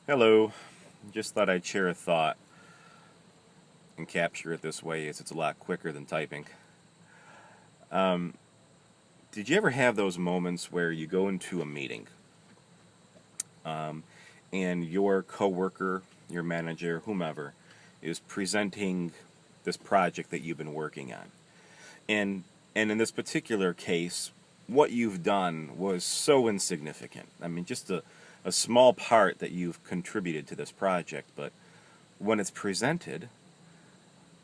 Hello. Just thought I'd share a thought and capture it this way as it's a lot quicker than typing. Um, did you ever have those moments where you go into a meeting um, and your coworker, your manager, whomever, is presenting this project that you've been working on? And and in this particular case, what you've done was so insignificant. I mean, just a small part that you've contributed to this project, but when it's presented,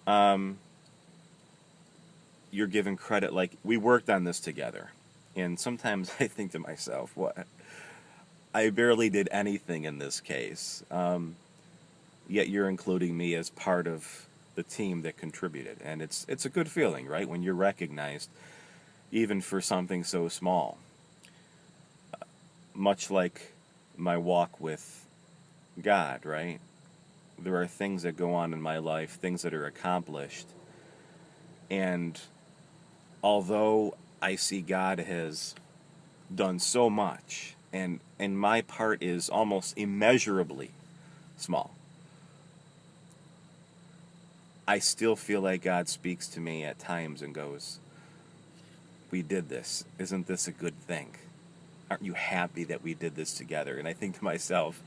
um, you're given credit like we worked on this together. And sometimes I think to myself, what? I barely did anything in this case. Yet you're including me as part of the team that contributed, and it's a good feeling, right? When you're recognized, even for something so small. Much like my walk with God, right? There are things that go on in my life, things that are accomplished, and although I see God has done so much, and my part is almost immeasurably small, I still feel like God speaks to me at times and goes, "We did this. Isn't this a good thing? Aren't you happy that we did this together?" And I think to myself,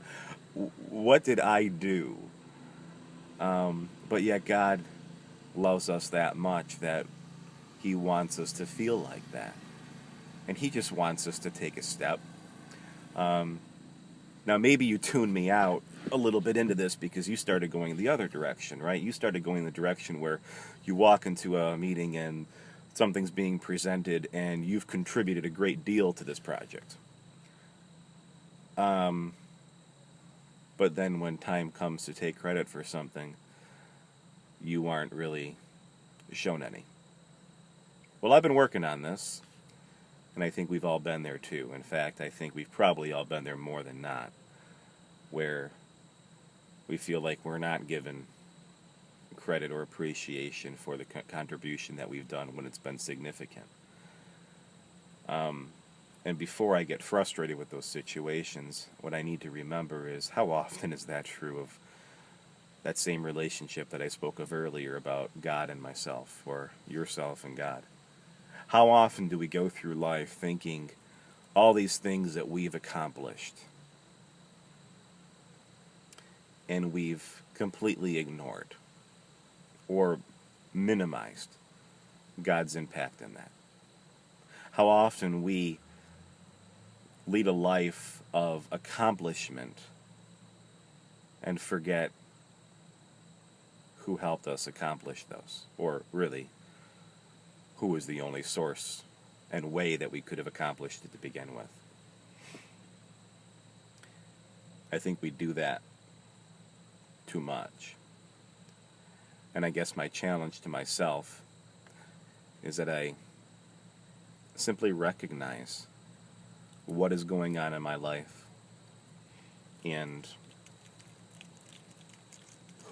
what did I do? But yet God loves us that much that He wants us to feel like that. And He just wants us to take a step. Um, Now, maybe you tuned me out a little bit into this because you started going the other direction, right? You started going the direction where you walk into a meeting and something's being presented and you've contributed a great deal to this project. Um, but then when time comes to take credit for something, you aren't really shown any. Well, I've been working on this, and I think we've all been there too. In fact, I think we've probably all been there more than not, where we feel like we're not given credit or appreciation for the contribution that we've done when it's been significant. Um, and before I get frustrated with those situations, what I need to remember is how often is that true of that same relationship that I spoke of earlier about God and myself, or yourself and God? How often do we go through life thinking all these things that we've accomplished and we've completely ignored or minimized God's impact in that? How often we lead a life of accomplishment and forget who helped us accomplish those, or really, who was the only source and way that we could have accomplished it to begin with. I think we do that too much. And I guess my challenge to myself is that I simply recognize what is going on in my life and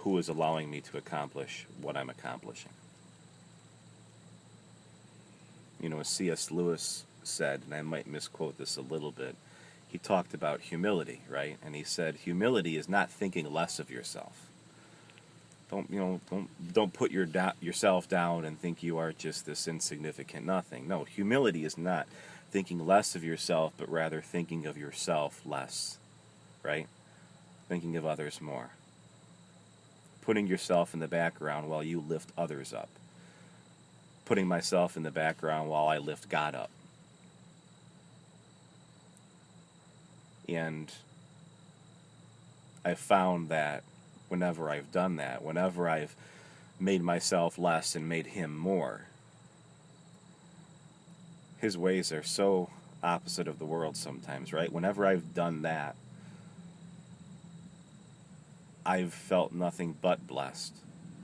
who is allowing me to accomplish what I'm accomplishing. You know, as C.S. Lewis said, and I might misquote this a little bit, he talked about humility, right? And he said, humility is not thinking less of yourself. Don't put yourself down and think you are just this insignificant nothing. No, humility is not thinking less of yourself, but rather thinking of yourself less, right? Thinking of others more. Putting yourself in the background while you lift others up. Putting myself in the background while I lift God up. And I've found that whenever I've done that, whenever I've made myself less and made Him more, His ways are so opposite of the world sometimes, right? Whenever I've done that, I've felt nothing but blessed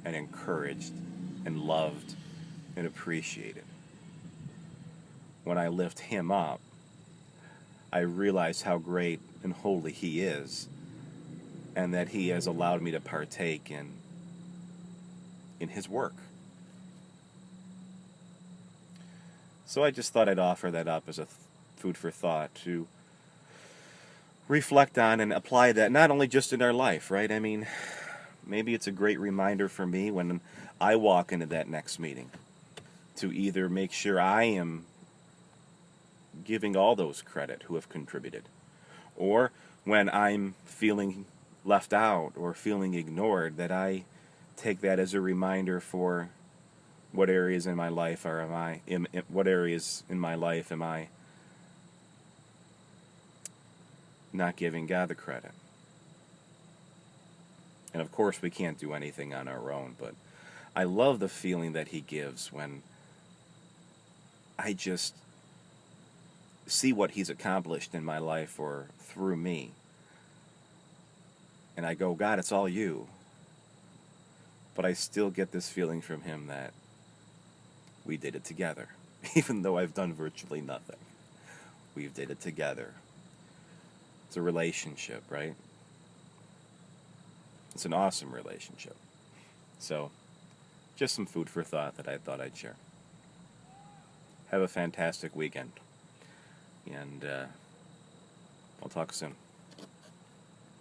and encouraged and loved and appreciated. When I lift Him up, I realize how great and holy He is, and that He has allowed me to partake in His work. So I just thought I'd offer that up as a food for thought to reflect on and apply that not only just in our life, right? I mean, maybe it's a great reminder for me when I walk into that next meeting to either make sure I am giving all those credit who have contributed, or when I'm feeling left out or feeling ignored, that I take that as a reminder for what areas in my life what areas in my life am I not giving God the credit. And of course we can't do anything on our own, but I love the feeling that he gives when I just see what he's accomplished in my life or through me. And I go, God, it's all you. But I still get this feeling from him that we did it together. Even though I've done virtually nothing, we did it together. It's a relationship, right? It's an awesome relationship. So, just some food for thought that I thought I'd share. Have a fantastic weekend. And I'll talk soon.